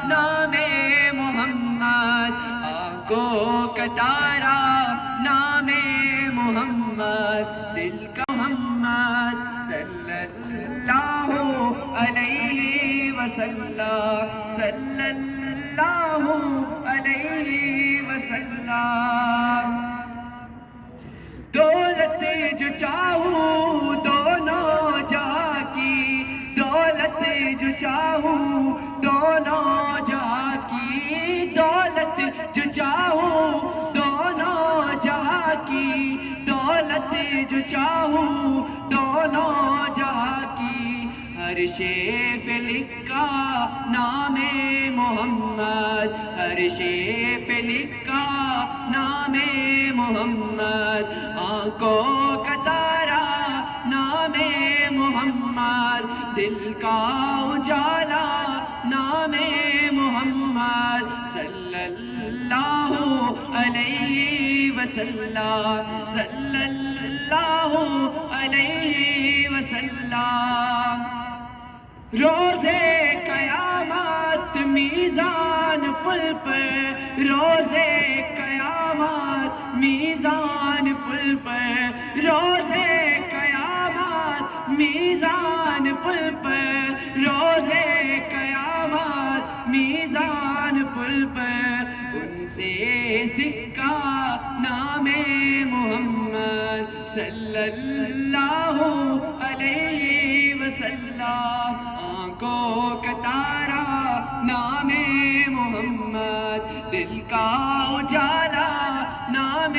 نام محمد، آنکھوں کا تارا نام محمد، دل کا محمد صلی اللہ علیہ وسلم، صلی اللہ علیہ وسلم۔ دولت جو چاہوں دونوں جہاں کی، دولت جو چاہوں دونوں جہاں کی، دولت جو چاہوں دونوں جہاں کی، دولت جو چاہوں دونوں جہاں کی، ہر شے پہ لکھا نام محمد، ہر شے پہ لکھا نام محمد، آنکھوں کا تارا نام محمد، دل کا اجالا نام محمد صلی اللہ علیہ وسلم، صلی اللہ علیہ وسلم۔ روزے قیامت میزان فل پر، روزے قیامت میزان فل پر، روزے قیامت میزان فل پر، روزے قیامت میزان فل پر، ان سے سکہ نام محمد صلی اللہ علیہ وسلم، آنکھوں کا تارا نام محمد، دل کا اجالا نام